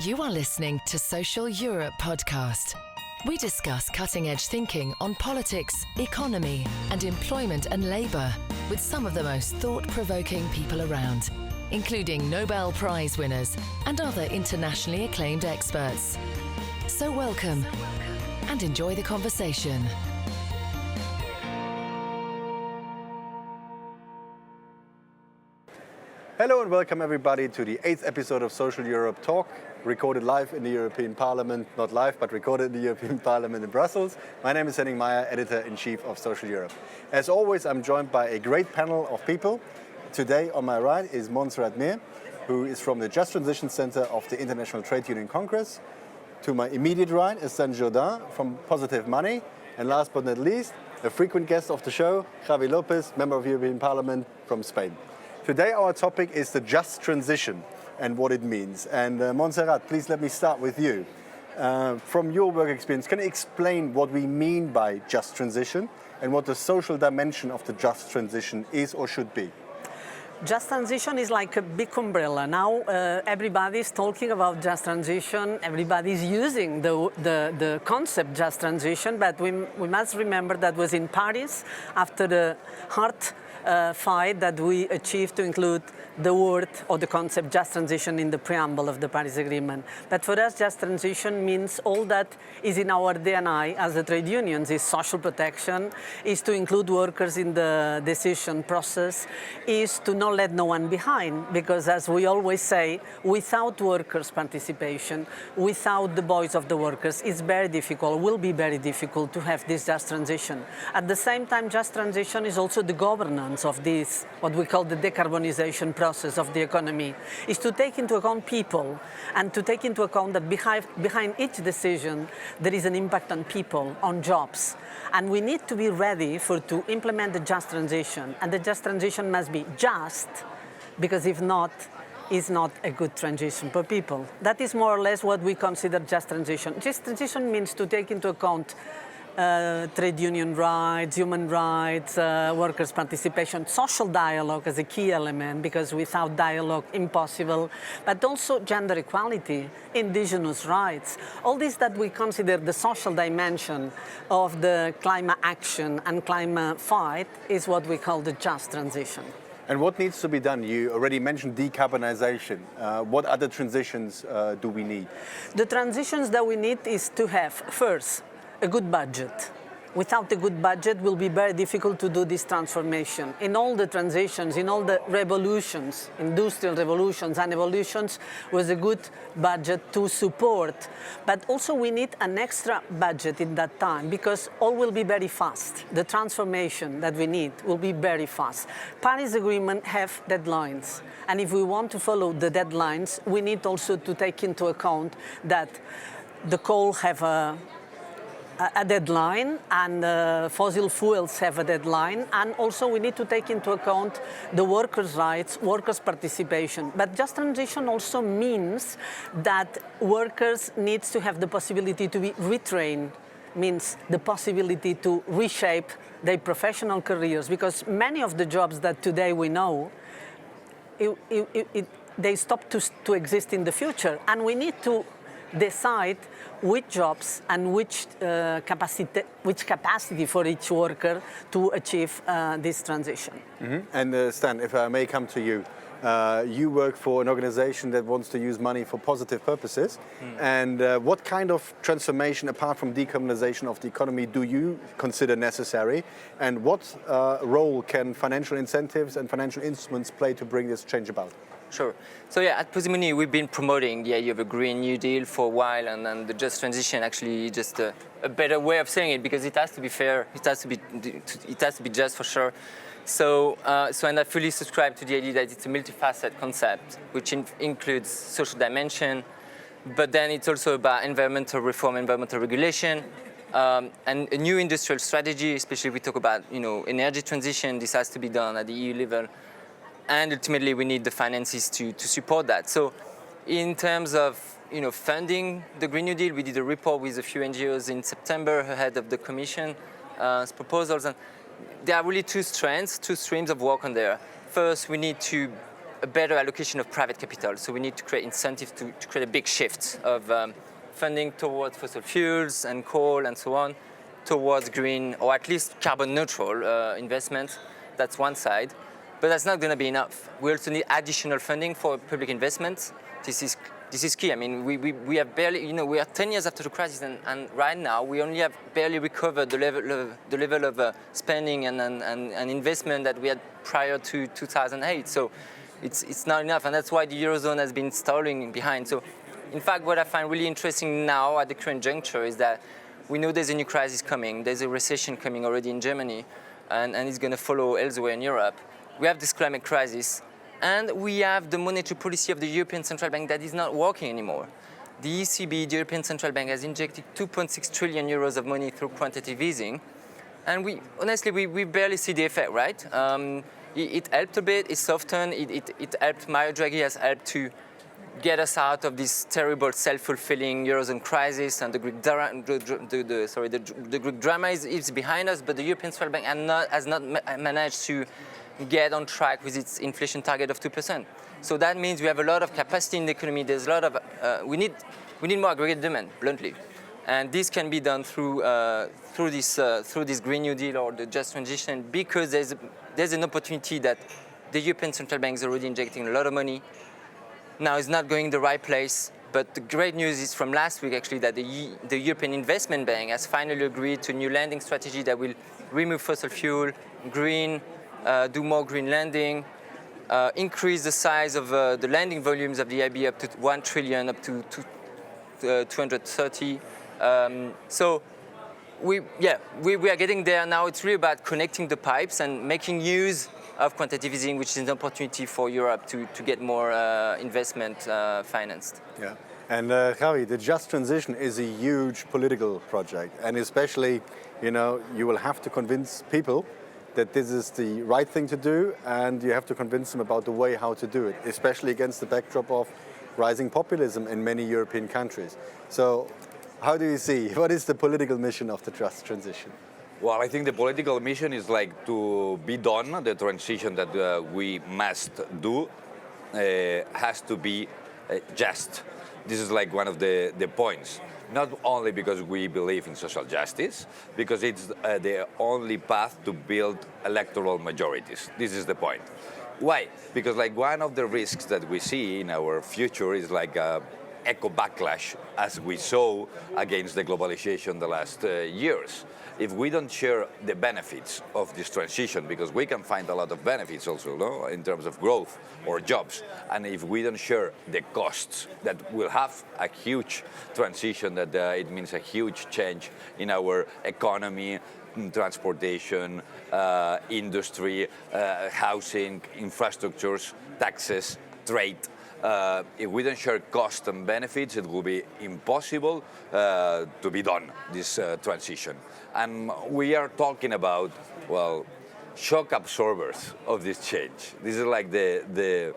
You are listening to Social Europe podcast. We discuss cutting-edge thinking on politics, economy, and employment and labour with some of the most thought-provoking people around, including Nobel Prize winners and other internationally acclaimed experts. So welcome and enjoy the conversation. Hello and welcome everybody to the 8th episode of Social Europe Talk, recorded live in the European Parliament, not live, but recorded in the European Parliament in Brussels. My name is Henning Meyer, Editor-in-Chief of Social Europe. As always, I'm joined by a great panel of people. Today on my right is Montserrat Mir, who is from the Just Transition Center of the International Trade Union Congress. To my immediate right is Stanislas Jourdan from Positive Money. And last but not least, a frequent guest of the show, Javi Lopez, Member of the European Parliament from Spain. Today our topic is the just transition and what it means. And Montserrat, please let me start with you. From your work experience, can you explain what we mean by just transition and what the social dimension of the just transition is or should be? Just transition is like a big umbrella. Now everybody's talking about just transition, everybody's using the concept just transition, but we must remember that was in Paris after the hard fight that we achieved to include the word or the concept just transition in the preamble of the Paris Agreement. But for us, just transition means all that is in our DNA as the trade unions, is social protection, is to include workers in the decision process, is to not let no one behind, because as we always say, without workers' participation, without the voice of the workers, it's very difficult, will be very difficult to have this just transition. At the same time, just transition is also the governance of this, what we call the decarbonization process of the economy, is to take into account people and to take into account that behind each decision there is an impact on people, on jobs. And we need to be ready to implement the just transition. And the just transition must be just, because if not, it's not a good transition for people. That is more or less what we consider just transition. Just transition means to take into account trade union rights, human rights, workers' participation, social dialogue as a key element, because without dialogue, impossible, but also gender equality, indigenous rights. All this that we consider the social dimension of the climate action and climate fight is what we call the just transition. And what needs to be done? You already mentioned decarbonization. What other transitions do we need? The transitions that we need is to have, first, a good budget. Without a good budget, it will be very difficult to do this transformation. In all the transitions, in all the revolutions, industrial revolutions and evolutions, was a good budget to support. But also we need an extra budget in that time, because all will be very fast. The transformation that we need will be very fast. Paris Agreement have deadlines. And if we want to follow the deadlines, we need also to take into account that the coal have a deadline, and fossil fuels have a deadline, and also we need to take into account the workers' rights, workers' participation. But just transition also means that workers need to have the possibility to be retrained, means the possibility to reshape their professional careers, because many of the jobs that today we know, they stop to exist in the future, and we need to decide which jobs and which capacity for each worker to achieve this transition. Mm-hmm. And Stan, if I may come to you, you work for an organization that wants to use money for positive purposes. And what kind of transformation, apart from decarbonization of the economy, do you consider necessary? And what role can financial incentives and financial instruments play to bring this change about? Sure. So yeah, at Positive Money, we've been promoting the idea of a Green New Deal for a while, and then the just transition actually just a better way of saying it, because it has to be fair, it has to be just for sure. So and I fully subscribe to the idea that it's a multifaceted concept, which includes social dimension, but then it's also about environmental reform, environmental regulation, and a new industrial strategy, especially if we talk about energy transition. This has to be done at the EU level. And ultimately, we need the finances to support that. So in terms of funding the Green New Deal, we did a report with a few NGOs in September ahead of the Commission's proposals. And there are really two streams of work on there. First, we need to a better allocation of private capital. So we need to create incentives to create a big shift of funding towards fossil fuels and coal and so on, towards green or at least carbon neutral investments. That's one side. But that's not going to be enough. We also need additional funding for public investments. This is key. I mean, we have barely, we are 10 years after the crisis, and right now we only have barely recovered the level of spending and investment that we had prior to 2008. So it's not enough, and that's why the Eurozone has been stalling behind. So in fact, what I find really interesting now at the current juncture is that we know there's a new crisis coming. There's a recession coming already in Germany, and it's going to follow elsewhere in Europe. We have this climate crisis, and we have the monetary policy of the European Central Bank that is not working anymore. The ECB, the European Central Bank, has injected 2.6 trillion euros of money through quantitative easing, and we barely see the effect, right? It helped a bit, it softened, it helped. Mario Draghi has helped to get us out of this terrible self-fulfilling Eurozone crisis, and the Greek drama is behind us, but the European Central Bank has not managed to get on track with its inflation target of 2%. So that means we have a lot of capacity in the economy. There's a lot of we need more aggregate demand, bluntly, and this can be done through this Green New Deal or the Just Transition, because there's an opportunity that the European Central Bank is already injecting a lot of money. Now it's not going the right place, but the great news is from last week actually that the European Investment Bank has finally agreed to a new lending strategy that will remove fossil fuel, green. Do more green lending, increase the size of the lending volumes of the EIB up to 1 trillion, up to 230. So we are getting there now. It's really about connecting the pipes and making use of quantitative easing, which is an opportunity for Europe to get more investment financed. Yeah. And Javi, the Just Transition is a huge political project, and especially, you will have to convince people that this is the right thing to do, and you have to convince them about the way how to do it, especially against the backdrop of rising populism in many European countries. So how do you see, what is the political mission of the Just Transition? Well, I think the political mission is like to be done. The transition that we must do has to be just. This is like one of the points. Not only because we believe in social justice, because it's the only path to build electoral majorities. This is the point. Why? Because like one of the risks that we see in our future is like eco backlash, as we saw against the globalization the last years. If we don't share the benefits of this transition, because we can find a lot of benefits also, no, in terms of growth or jobs, and if we don't share the costs that will have a huge transition, that it means a huge change in our economy, transportation, industry, housing, infrastructures, taxes, trade. If we don't share costs and benefits, it will be impossible to be done, this transition. And we are talking about, well, shock absorbers of this change. This is like the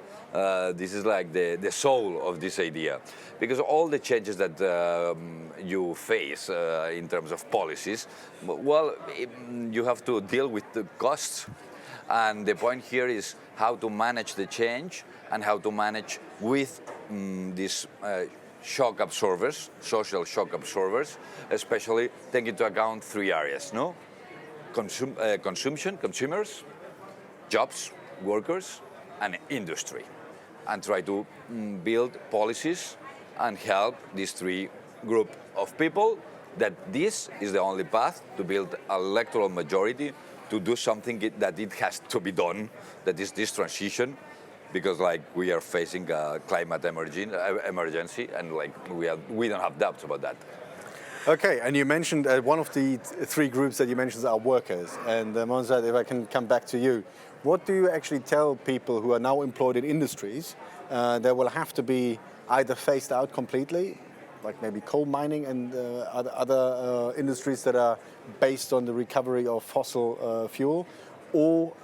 soul of this idea, because all the changes that you face in terms of policies, well, you have to deal with the costs, and the point here is how to manage the change and how to manage with these shock absorbers, social shock absorbers, especially taking into account three areas, no? Consumption, consumers, jobs, workers, and industry, and try to build policies and help these three group of people, that this is the only path to build an electoral majority to do something that it has to be done, that is this transition, because like we are facing a climate emergency, and like we don't have doubts about that. Okay, and you mentioned one of the three groups that you mentioned are workers. And Montserrat, if I can come back to you, what do you actually tell people who are now employed in industries that will have to be either phased out completely, like maybe coal mining and other industries that are based on the recovery of fossil fuel, or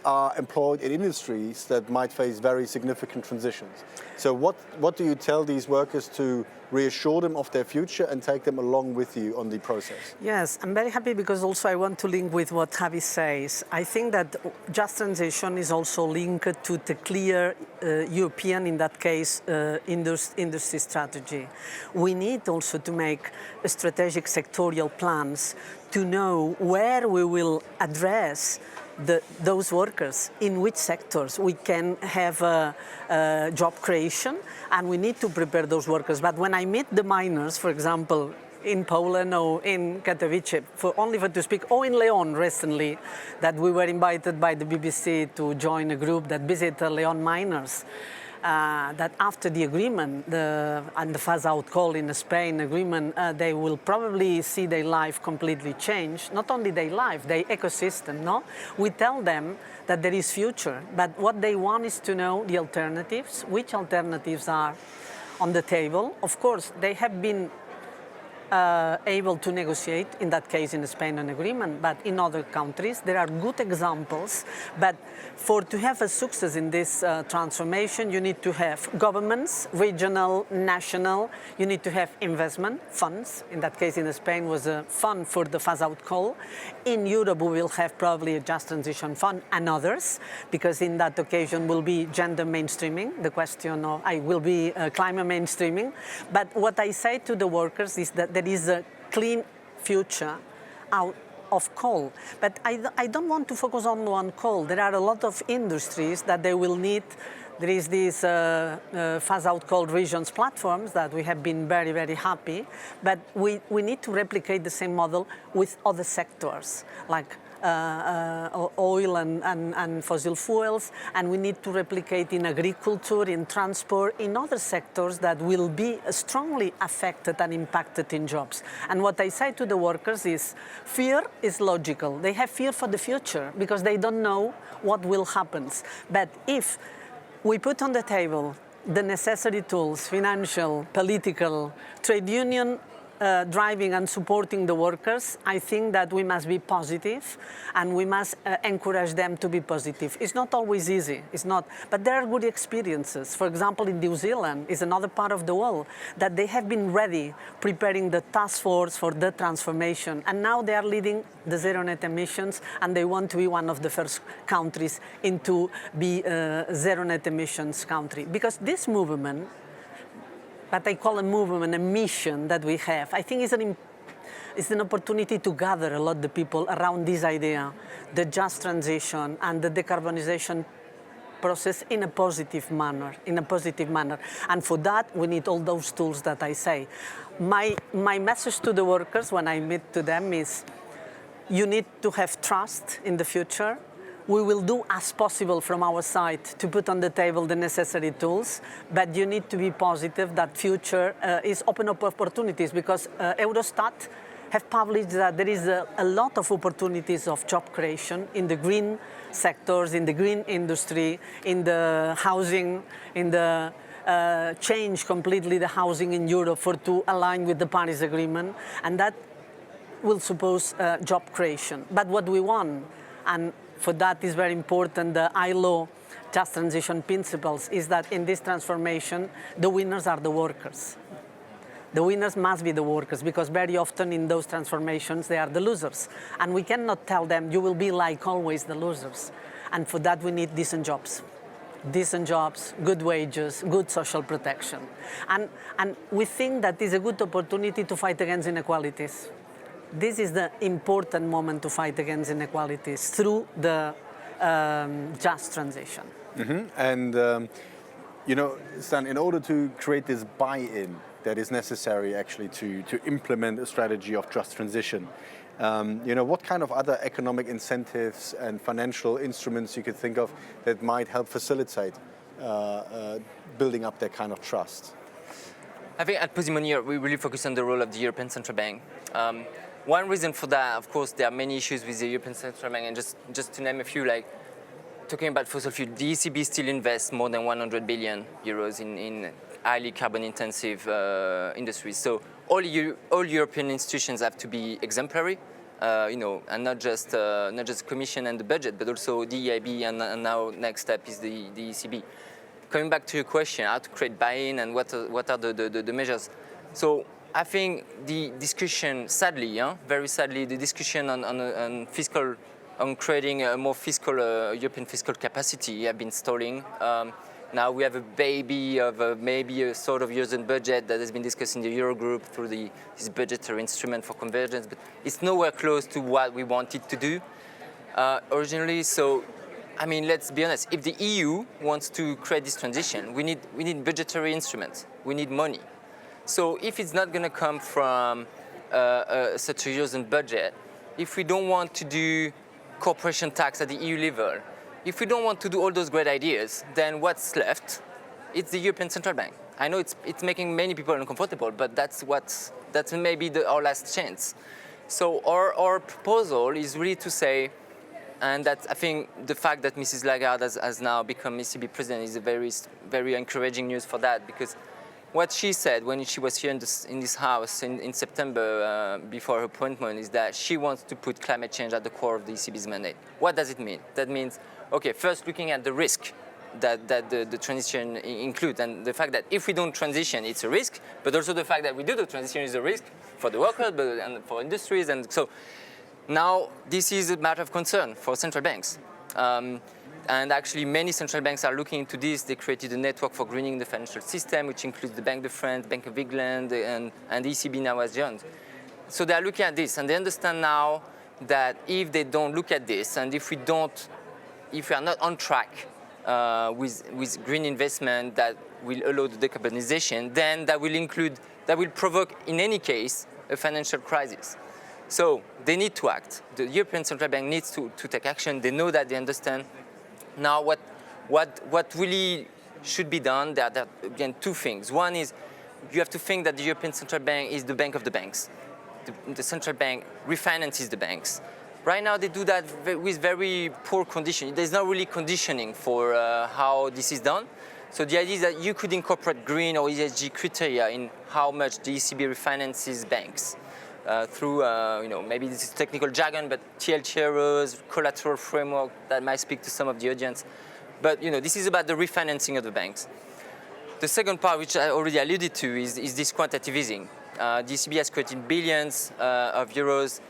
are employed in industries that might face very significant transitions. So what do you tell these workers to reassure them of their future and take them along with you on the process? Yes, I'm very happy because also I want to link with what Javi says. I think that just transition is also linked to the clear European, in that case, industry strategy. We need also to make strategic sectorial plans to know where we will address those workers, in which sectors we can have job creation, and we need to prepare those workers. But when I meet the miners, for example, in Poland or in Katowice, only to speak, or in Leon recently, that we were invited by the BBC to join a group that visited Leon miners. That after the agreement and the phase-out call in the Spain agreement, they will probably see their life completely change. Not only their life, their ecosystem. No, we tell them that there is future, but what they want is to know the alternatives, which alternatives are on the table. Of course, they have been able to negotiate, in that case in Spain, an agreement, but in other countries there are good examples. But to have a success in this transformation, you need to have governments, regional, national, you need to have investment funds. In that case in Spain was a fund for the phase-out call. In Europe we will have probably a just transition fund and others, because in that occasion will be gender mainstreaming, the question of will be climate mainstreaming. But what I say to the workers is that there is a clean future out of coal. But I don't want to focus on one coal. There are a lot of industries that they will need. There is these phase-out coal regions platforms that we have been very, very happy. But we need to replicate the same model with other sectors, like oil and fossil fuels, and we need to replicate in agriculture, in transport, in other sectors that will be strongly affected and impacted in jobs. And what I say to the workers is, fear is logical. They have fear for the future because they don't know what will happen. But if we put on the table the necessary tools, financial, political, trade union, driving and supporting the workers, I think that we must be positive and we must encourage them to be positive. It's not always easy, it's not, but there are good experiences. For example, in New Zealand is another part of the world that they have been ready, preparing the task force for the transformation, and now they are leading the zero net emissions, and they want to be one of the first countries into be a zero net emissions country. Because this movement, but I call a movement, a mission that we have, I think it's an opportunity to gather a lot of the people around this idea, the just transition and the decarbonization process in a positive manner, And for that, we need all those tools that I say. My message to the workers when I meet to them is, you need to have trust in the future. We will do as possible from our side to put on the table the necessary tools, but you need to be positive that future is open up opportunities, because Eurostat have published that there is a lot of opportunities of job creation in the green sectors, in the green industry, in the housing, in the change completely the housing in Europe to align with the Paris Agreement, and that will suppose job creation. But what we want, and for that is very important, the ILO just transition principles, is that in this transformation, the winners are the workers. The winners must be the workers, because very often in those transformations, they are the losers. And we cannot tell them, you will be like always the losers. And for that, we need decent jobs. Decent jobs, good wages, good social protection. And we think that is a good opportunity to fight against inequalities. This is the important moment to fight against inequalities through the just transition. Mm-hmm. And, Stan, in order to create this buy-in that is necessary actually to implement a strategy of just transition, what kind of other economic incentives and financial instruments you could think of that might help facilitate building up that kind of trust? I think at Posimonier, we really focus on the role of the European Central Bank. One reason for that, of course, there are many issues with the European Central Bank, and just to name a few, like talking about fossil fuel, the ECB still invests more than 100 billion euros in highly carbon-intensive industries. So all European institutions have to be exemplary and not just Commission and the budget, but also the EIB, and now next step is the ECB. Coming back to your question, how to create buy-in and what are the measures. So I think the discussion, sadly, very sadly, the discussion on creating a more fiscal European fiscal capacity have been stalling. Now we have a baby of maybe a sort of Eurozone budget that has been discussed in the Eurogroup through this budgetary instrument for convergence, but it's nowhere close to what we wanted to do originally. So, I mean, let's be honest. If the EU wants to create this transition, we need budgetary instruments. We need money. So if it's not going to come from such a Eurozone budget, if we don't want to do corporation tax at the EU level, if we don't want to do all those great ideas, then what's left? It's the European Central Bank. I know it's making many people uncomfortable, but that's maybe our last chance. So our proposal is really to say, and that's, I think the fact that Mrs. Lagarde has now become ECB president is a very, very encouraging news for that, because what she said when she was here in this house in September before her appointment is that she wants to put climate change at the core of the ECB's mandate. What does it mean? That means, okay, first looking at the risk that the transition includes, and the fact that if we don't transition, it's a risk, but also the fact that we do the transition is a risk for the workers and for industries. And so now this is a matter of concern for central banks. And actually, many central banks are looking into this. They created a network for greening the financial system, which includes the Bank de France, Bank of England, and the ECB now has joined. So they are looking at this, and they understand now that if they don't look at this, and if we are not on track with green investment that will allow the decarbonization, then that will provoke, in any case, a financial crisis. So they need to act. The European Central Bank needs to take action. They know that, they understand. Now, what really should be done, there are, again, two things. One is you have to think that the European Central Bank is the bank of the banks. The central bank refinances the banks. Right now, they do that with very poor condition. There's not really conditioning for how this is done. So the idea is that you could incorporate green or ESG criteria in how much the ECB refinances banks. Through, maybe this is technical jargon, but TLTROs, collateral framework, that might speak to some of the audience. But, this is about the refinancing of the banks. The second part, which I already alluded to, is this quantitative easing. The ECB has created billions of euros,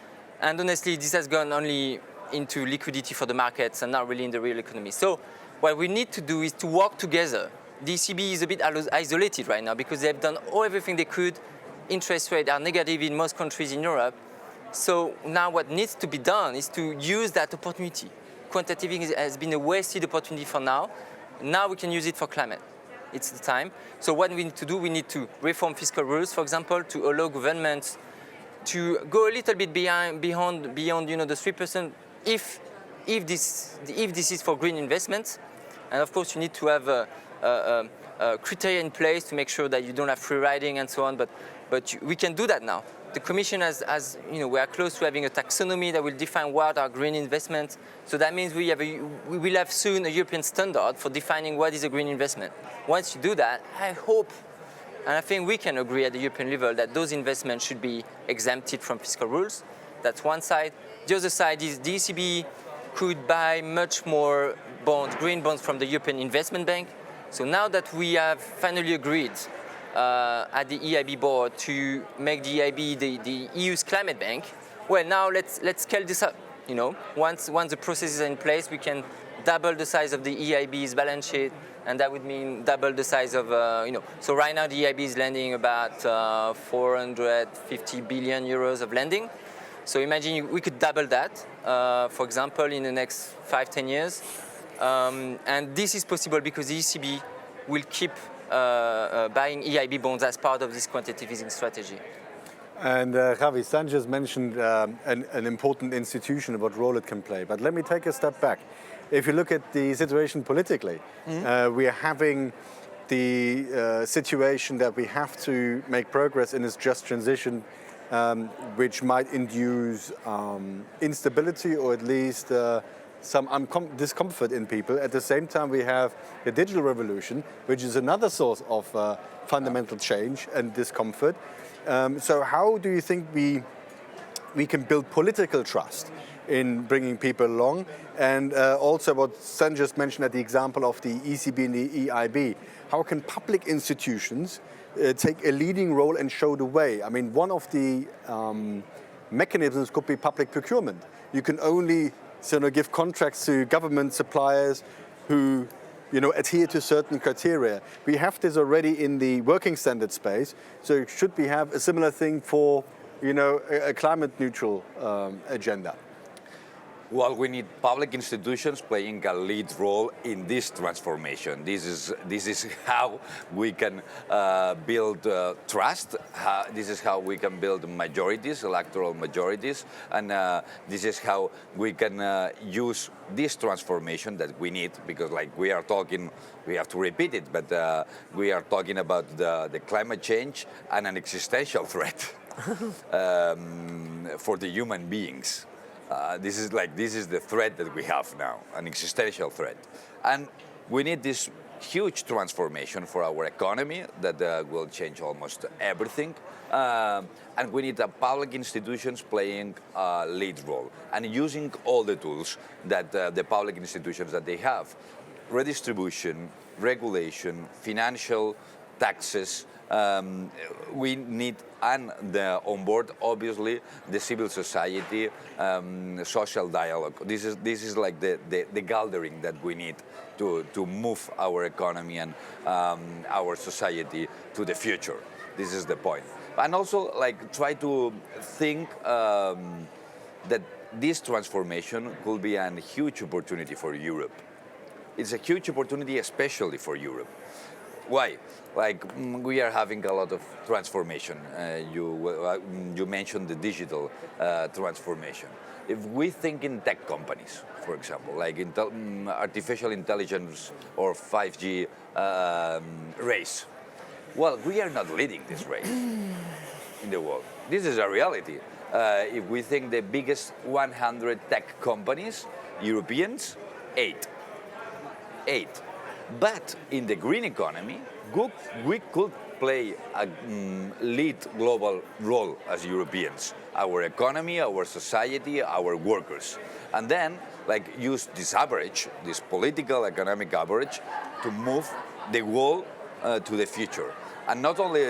and honestly, this has gone only into liquidity for the markets and not really in the real economy. So what we need to do is to work together. The ECB is a bit isolated right now because they've done everything they could. Interest rates are negative in most countries in Europe. So now what needs to be done is to use that opportunity. Quantitative easing has been a wasted opportunity for now. Now we can use it for climate. It's the time. So what we need to do, we need to reform fiscal rules, for example, to allow governments to go a little bit beyond the 3%, if this is for green investments. And of course, you need to have a criteria in place to make sure that you don't have free riding and so on. But we can do that now. The Commission we are close to having a taxonomy that will define what are green investments. So that means we will have soon a European standard for defining what is a green investment. Once you do that, I hope, and I think we can agree at the European level that those investments should be exempted from fiscal rules. That's one side. The other side is the ECB could buy much more bonds, green bonds from the European Investment Bank. So now that we have finally agreed at the EIB board to make the EIB the EU's climate bank, well, now let's scale this up. Once the processes are in place, we can double the size of the EIB's balance sheet, and that would mean double the size of, So right now the EIB is lending about 450 billion euros of lending. So imagine we could double that, for example, in the next 5-10 years. And this is possible because the ECB will keep buying EIB bonds as part of this quantitative easing strategy. And Javi, Stan just mentioned an important institution, what role it can play. But let me take a step back. If you look at the situation politically, we are having the situation that we have to make progress in this just transition, which might induce instability or at least some discomfort in people. At the same time, we have the digital revolution, which is another source of fundamental change and discomfort. So how do you think we we can build political trust in bringing people along. And also what Sen just mentioned at the example of the ECB and the EIB, how can public institutions take a leading role and show the way? I mean, one of the mechanisms could be public procurement. You can only give contracts to government suppliers who adhere to certain criteria. We have this already in the working standard space, so should we have a similar thing for a climate neutral agenda? Well, we need public institutions playing a lead role in this transformation. This is how we can build trust. This is how we can build majorities, electoral majorities, and this is how we can use this transformation that we need, because we are talking, we have to repeat it, but we are talking about the climate change and an existential threat for the human beings. This is the threat that we have now, an existential threat. And we need this huge transformation for our economy that will change almost everything. And we need public institutions playing a lead role and using all the tools that the public institutions that they have. Redistribution, regulation, financial, taxes. We need, and on board, obviously, the civil society, social dialogue. This is like the gathering that we need to move our economy and our society to the future. This is the point. And also, try to think that this transformation could be a huge opportunity for Europe. It's a huge opportunity, especially for Europe. Why? We are having a lot of transformation. You mentioned the digital transformation. If we think in tech companies, for example, like artificial intelligence or 5G race, well, we are not leading this race in the world. This is a reality. If we think the biggest 100 tech companies, Europeans, 8. But in the green economy, we could play a lead global role as Europeans. Our economy, our society, our workers. And then, use this average, this political economic average, to move the world to the future. And not only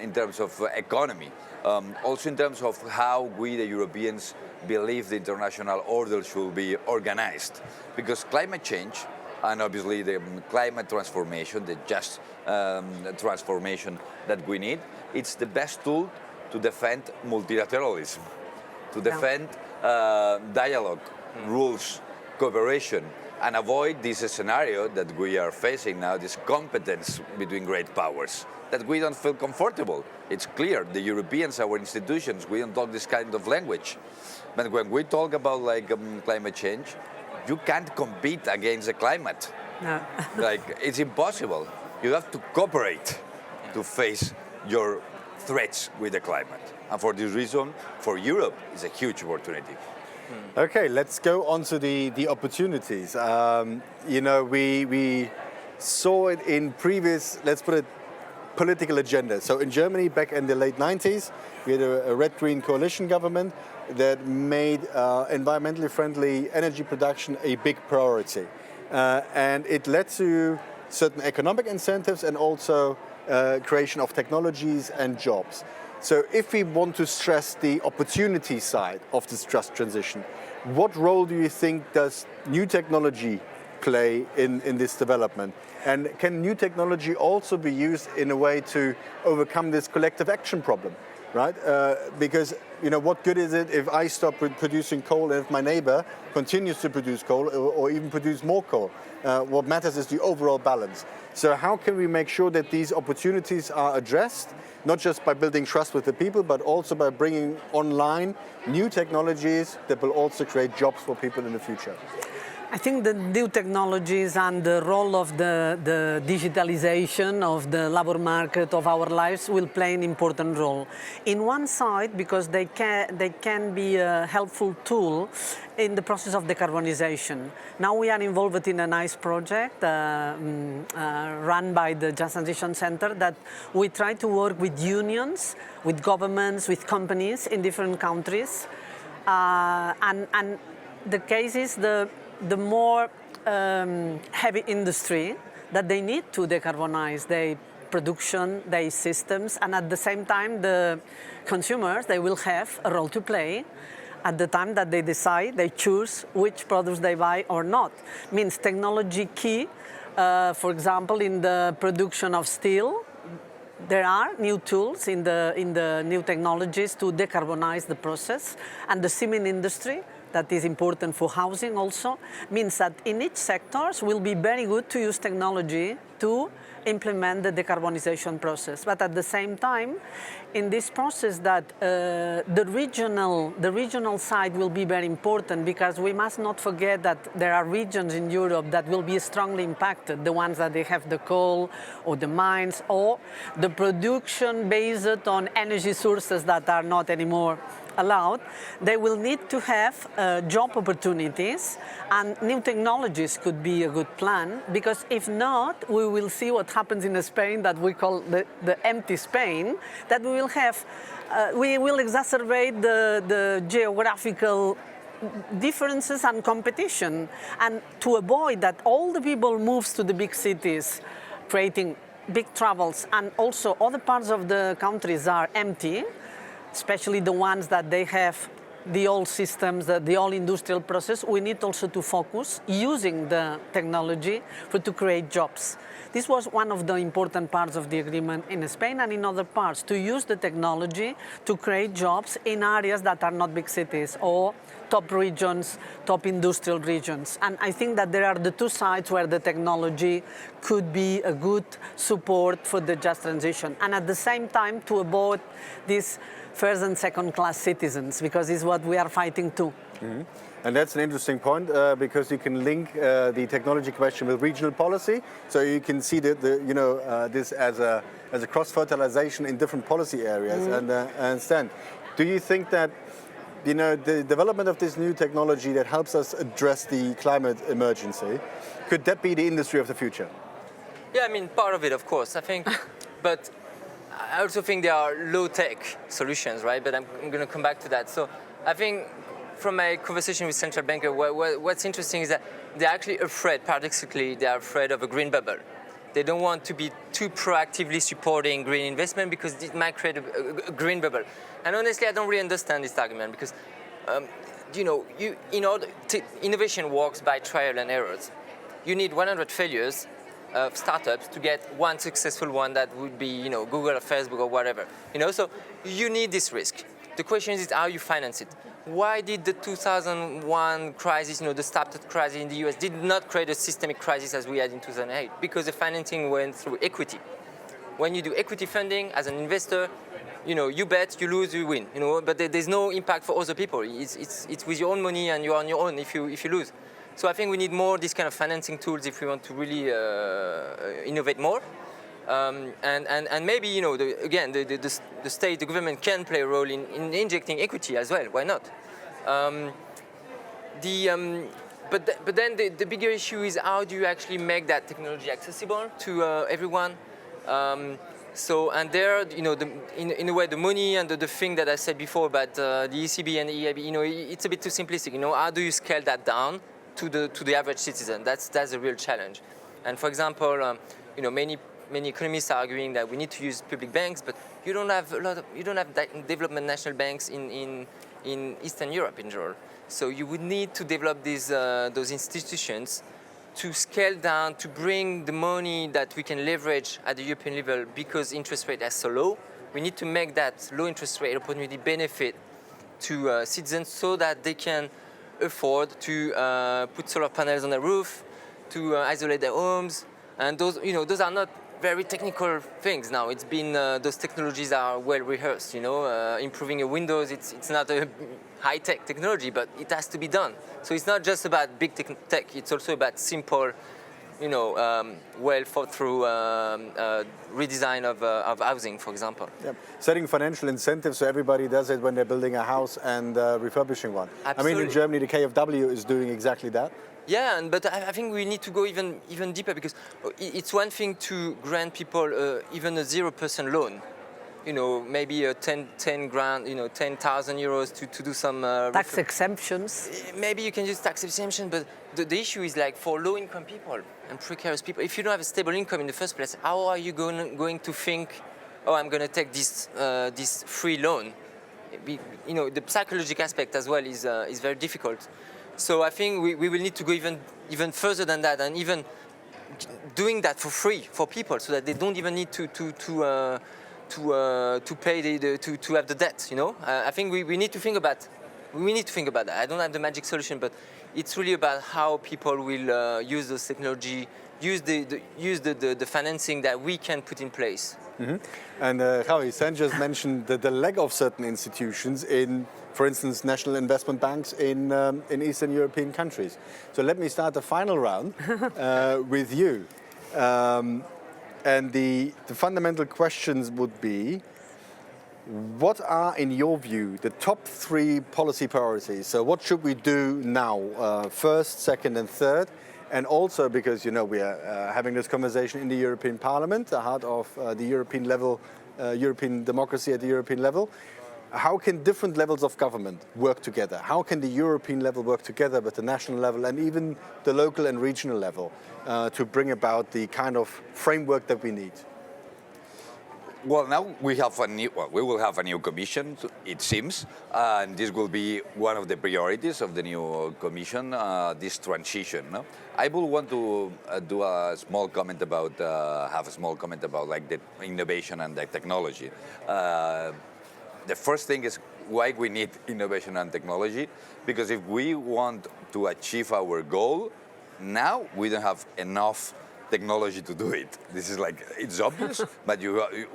in terms of economy, also in terms of how we, the Europeans, believe the international order should be organized. Because climate change, and obviously the climate transformation, the just transformation that we need, it's the best tool to defend multilateralism, to defend dialogue, rules, cooperation, and avoid this scenario that we are facing now, this competence between great powers, that we don't feel comfortable. It's clear, the Europeans, our institutions, we don't talk this kind of language. But when we talk about climate change, you can't compete against the climate. No. It's impossible. You have to cooperate to face your threats with the climate. And for this reason, for Europe, it's a huge opportunity. Okay, let's go on to the opportunities. We saw it in previous, let's put it, political agenda. So in Germany, back in the late 90s, we had a red-green coalition government that made environmentally friendly energy production a big priority. And it led to certain economic incentives and also creation of technologies and jobs. So if we want to stress the opportunity side of this just transition, what role do you think does new technology play in this development? And can new technology also be used in a way to overcome this collective action problem, right? Because what good is it if I stop producing coal and if my neighbor continues to produce coal or even produce more coal? What matters is the overall balance. So how can we make sure that these opportunities are addressed, not just by building trust with the people, but also by bringing online new technologies that will also create jobs for people in the future? I think the new technologies and the role of the digitalization of the labor market of our lives will play an important role. In one side, because they can be a helpful tool in the process of decarbonization. Now we are involved in a nice project run by the Just Transition Center that we try to work with unions, with governments, with companies in different countries And the case is the more heavy industry that they need to decarbonize their production, their systems, and at the same time the consumers, they will have a role to play at the time that they decide, they choose which products they buy or not. Means technology key, for example, in the production of steel, there are new tools in the new technologies to decarbonize the process, and the cement industry, that is important for housing also, means that in each sectors will be very good to use technology to implement the decarbonization process. But at the same time, in this process that the regional side will be very important, because we must not forget that there are regions in Europe that will be strongly impacted, the ones that they have the coal or the mines or the production based on energy sources that are not anymore allowed. They will need to have job opportunities, and new technologies could be a good plan, because if not, we will see what happens in Spain that we call the empty Spain, that we will have, we will exacerbate the geographical differences and competition, and to avoid that all the people moves to the big cities, creating big troubles, and also other parts of the countries are empty, especially the ones that they have the old systems, the old industrial process. We need also to focus using the technology to create jobs. This was one of the important parts of the agreement in Spain and in other parts, to use the technology to create jobs in areas that are not big cities or top regions, top industrial regions. And I think that there are the two sides where the technology could be a good support for the just transition. And at the same time, to avoid this first and second class citizens, because it's what we are fighting too. Mm-hmm. And that's an interesting point, because you can link the technology question with regional policy. So you can see this as a cross-fertilization in different policy areas. Mm-hmm. And I understand. Do you think that the development of this new technology that helps us address the climate emergency, could that be the industry of the future? Yeah, I mean, part of it, of course, I think, but I also think there are low-tech solutions, right? But I'm going to come back to that. So I think from my conversation with central bankers, what's interesting is that they're actually afraid, paradoxically, they're afraid of a green bubble. They don't want to be too proactively supporting green investment because it might create a green bubble. And honestly, I don't really understand this argument because, innovation works by trial and errors. You need 100 failures of startups to get one successful one that would be, Google or Facebook or whatever. So you need this risk. The question is how you finance it. Why did the 2001 crisis, the startup crisis in the US, did not create a systemic crisis as we had in 2008? Because the financing went through equity. When you do equity funding as an investor, you bet, you lose, you win. But there's no impact for other people. It's with your own money and you're on your own if you lose. So I think we need more this kind of financing tools if we want to really innovate more. And maybe, the state, the government can play a role in injecting equity as well. Why not? But then the bigger issue is how do you actually make that technology accessible to everyone? And there, in a way, the money and the thing that I said before about the ECB and the EIB, it's a bit too simplistic. How do you scale that down to the average citizen? That's a real challenge. And for example, many economists are arguing that we need to use public banks, but you don't have development national banks in Eastern Europe in general. So you would need to develop those institutions to scale down, to bring the money that we can leverage at the European level because interest rates are so low. We need to make that low interest rate opportunity benefit to citizens so that they can afford to put solar panels on their roof, to isolate their homes, and those are not very technical things now. It's been those technologies are well rehearsed. Improving a Windows, it's not a high-tech technology, but it has to be done. So it's not just about big tech. It's also about simple, well thought through redesign of housing, for example. Yep. Setting financial incentives so everybody does it when they're building a house and refurbishing one. Absolutely. I mean, in Germany, the KfW is doing exactly that. Yeah, but I think we need to go even deeper because it's one thing to grant people even a 0% loan, maybe 10 grand, 10,000 euros to do some tax exemptions. Maybe you can use tax exemption, but the issue is like for low-income people and precarious people. If you don't have a stable income in the first place, how are you going to think, oh, I'm going to take this free loan? The psychological aspect as well is very difficult. So I think we will need to go even further than that, and even doing that for free for people, so that they don't even need to pay to have the debt. I think we need to think about. We need to think about that. I don't have the magic solution, but it's really about how people will use this technology, use the financing that we can put in place. Mm-hmm. And Javi, Sen just mentioned the lack of certain institutions in, for instance, national investment banks in Eastern European countries. So let me start the final round with you. And the fundamental questions would be, what are, in your view, the top 3 policy priorities? So what should we do now, first, second, and third? And also because, we are having this conversation in the European Parliament, the heart of the European level, European democracy at the European level. How can different levels of government work together? How can the European level work together with the national level and even the local and regional level to bring about the kind of framework that we need? Well, now we will have a new commission, it seems, and this will be one of the priorities of the new commission, this transition. No? I would want to do a small comment about, like the innovation and the technology. The first thing is why we need innovation and technology, because if we want to achieve our goal, now we don't have enough technology to do it. This is like, it's obvious, but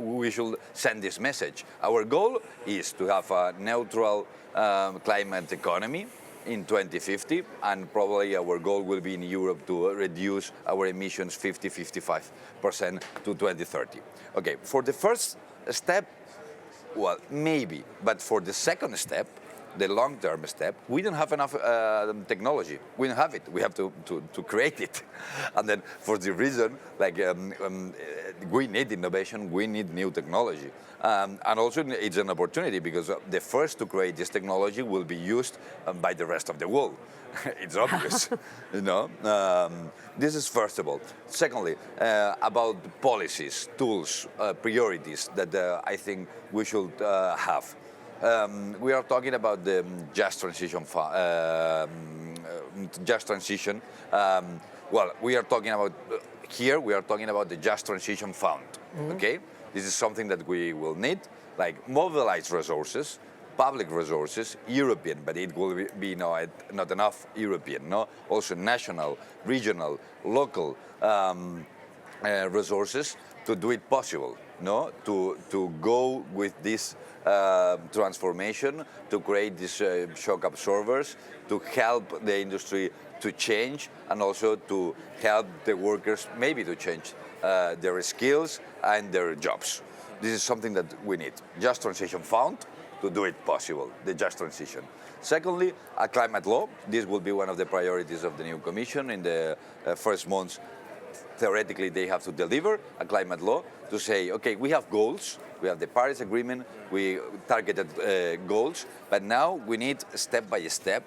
we should send this message. Our goal is to have a neutral climate economy in 2050, and probably our goal will be in Europe to reduce our emissions 50-55% to 2030. Okay, for the first step, well, maybe, but for the second step, the long-term step, we don't have enough technology. We don't have it. We have to create it. And then for the reason, we need innovation, we need new technology. And also it's an opportunity because the first to create this technology will be used by the rest of the world. It's obvious, This is first of all. Secondly, about policies, tools, priorities that I think we should have. We are talking about the just transition. We are talking about here. We are talking about the Just Transition Fund. Mm-hmm. Okay, this is something that we will need, like mobilize resources, public resources, European, but it will be not enough European. No, also national, regional, local resources to do it possible. No, to go with this transformation, to create these shock absorbers, to help the industry to change, and also to help the workers maybe to change their skills and their jobs. This is something that we need. Just Transition Fund to do it possible, the just transition. Secondly, a climate law. This will be one of the priorities of the new Commission in the first months. Theoretically, they have to deliver a climate law to say, okay, we have goals, we have the Paris Agreement, we targeted goals, but now we need step by step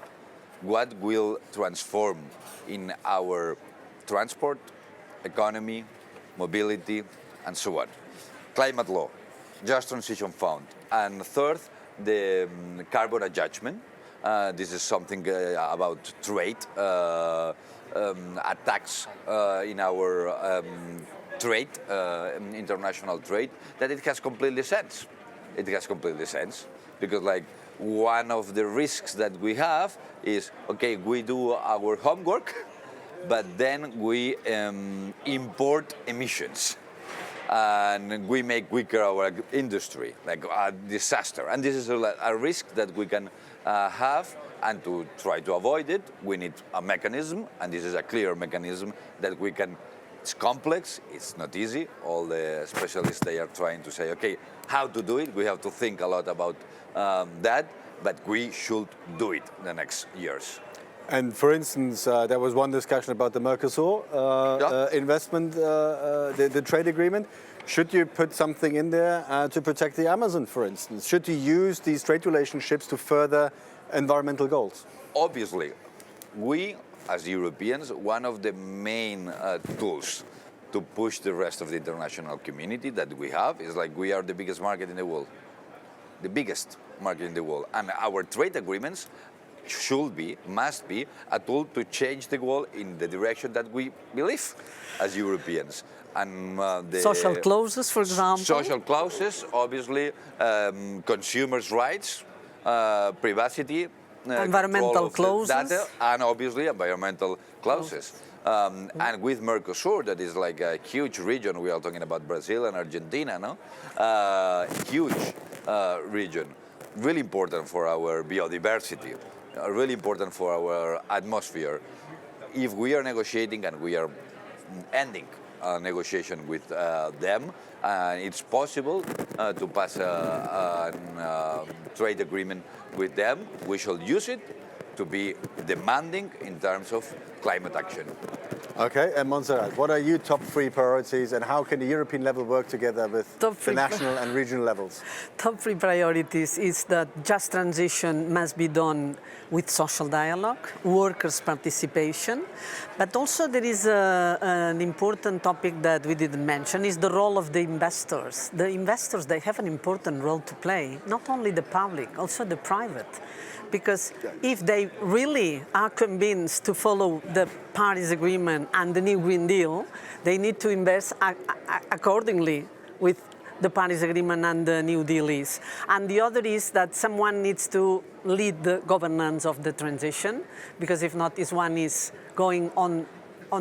what will transform in our transport, economy, mobility, and so on. Climate law, Just Transition Fund. And third, the carbon adjustment. This is something about trade. A tax in our trade, international trade, that it has completely sense. It has completely sense because, like, one of the risks that we have is, okay, we do our homework, but then we import emissions and we make weaker our industry, like a disaster. And this is a risk that we can have. And to try to avoid it, we need a mechanism, and this is a clear mechanism that we can. It's complex, it's not easy. All the specialists, they are trying to say, okay, how to do it? We have to think a lot about that, but we should do it in the next years. And for instance, there was one discussion about the Mercosur investment, the trade agreement. Should you put something in there to protect the Amazon, for instance? Should you use these trade relationships to further environmental goals? Obviously, we as Europeans, one of the main tools to push the rest of the international community that we have is like we are the biggest market in the world. The biggest market in the world. And our trade agreements must be a tool to change the world in the direction that we believe as Europeans. And the social clauses, for example. Social clauses, obviously, consumers' rights, privacy, environmental clauses, data, and obviously environmental clauses. And with Mercosur, that is like a huge region. We are talking about Brazil and Argentina, no? Huge region, really important for our biodiversity, really important for our atmosphere. If we are negotiating and we are ending negotiation with them, it's possible to pass a trade agreement with them. We shall use it to be demanding in terms of climate action. Okay, and Montserrat, what are your top 3 priorities and how can the European level work together with the national and regional levels? Top 3 priorities is that just transition must be done with social dialogue, workers' participation, but also there is an important topic that we didn't mention, is the role of the investors. The investors, they have an important role to play, not only the public, also the private. Because if they really are convinced to follow the Paris Agreement and the new Green Deal, they need to invest accordingly with the Paris Agreement and the New Deal is. And the other is that someone needs to lead the governance of the transition, because if not, this one is going on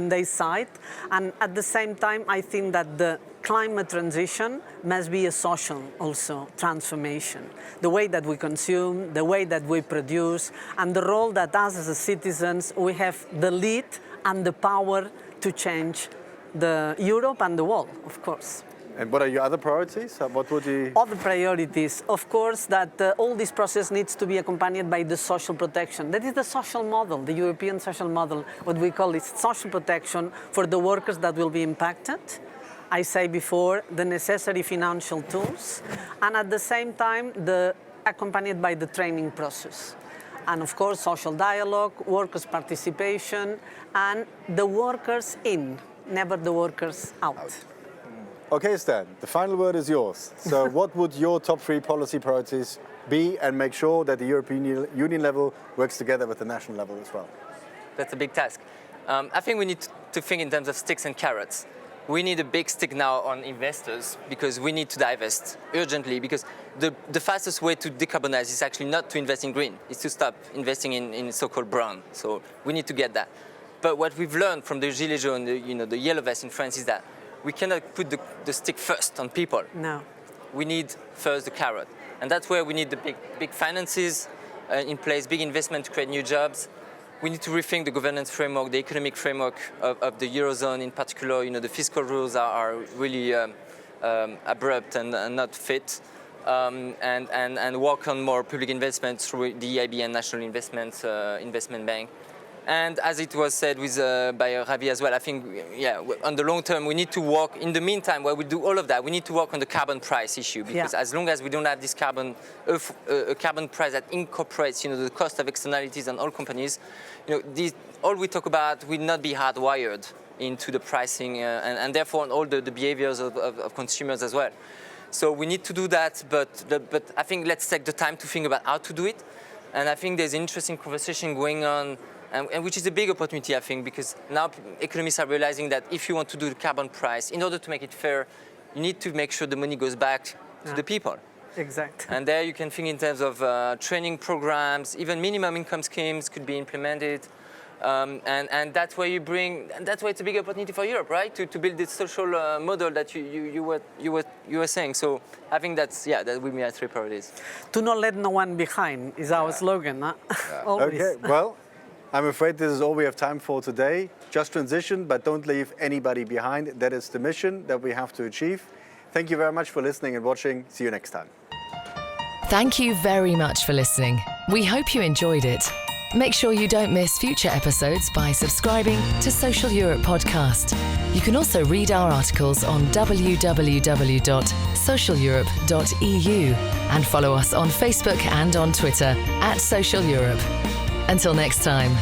their side. And at the same time, I think that the climate transition must be a social also transformation. The way that we consume, the way that we produce, and the role that us as citizens, we have the lead and the power to change the Europe and the world, of course. And what are your other priorities? What would you... Other priorities, of course, that all this process needs to be accompanied by the social protection. That is the social model, the European social model, what we call it social protection for the workers that will be impacted. I say before, the necessary financial tools, and at the same time, accompanied by the training process. And of course, social dialogue, workers' participation, and the workers in, never the workers out. Okay, Stan, the final word is yours. So what would your top 3 policy priorities be, and make sure that the European Union level works together with the national level as well? That's a big task. I think we need to think in terms of sticks and carrots. We need a big stick now on investors, because we need to divest urgently, because the fastest way to decarbonize is actually not to invest in green, it's to stop investing in so-called brown. So we need to get that. But what we've learned from the Gilets jaunes, the yellow vest in France, is that we cannot put the stick first on people. No. We need first the carrot. And that's where we need the big finances in place, big investment to create new jobs. We need to rethink the governance framework, the economic framework of the Eurozone in particular. The fiscal rules are really abrupt and not fit. And work on more public investments through the EIB and National Investment Bank. And as it was said by Javi as well, I think, on the long term, we need to work, in the meantime, while we do all of that, we need to work on the carbon price issue, because as long as we don't have this carbon price that incorporates, the cost of externalities on all companies, all we talk about will not be hardwired into the pricing and therefore on all the behaviors of consumers as well. So we need to do that, but I think let's take the time to think about how to do it. And I think there's an interesting conversation going on, and which is a big opportunity, I think, because now economists are realizing that if you want to do the carbon price, in order to make it fair, you need to make sure the money goes back to the people. Exactly. And there you can think in terms of training programs, even minimum income schemes could be implemented. And that's where that's why it's a big opportunity for Europe, right? To build this social model that you were saying. So I think that will be our 3 priorities. To not let no one behind is our slogan, huh? Always. Okay, well, I'm afraid this is all we have time for today. Just transition, but don't leave anybody behind. That is the mission that we have to achieve. Thank you very much for listening and watching. See you next time. Thank you very much for listening. We hope you enjoyed it. Make sure you don't miss future episodes by subscribing to Social Europe Podcast. You can also read our articles on www.socialeurope.eu and follow us on Facebook and on Twitter @Social Europe. Until next time.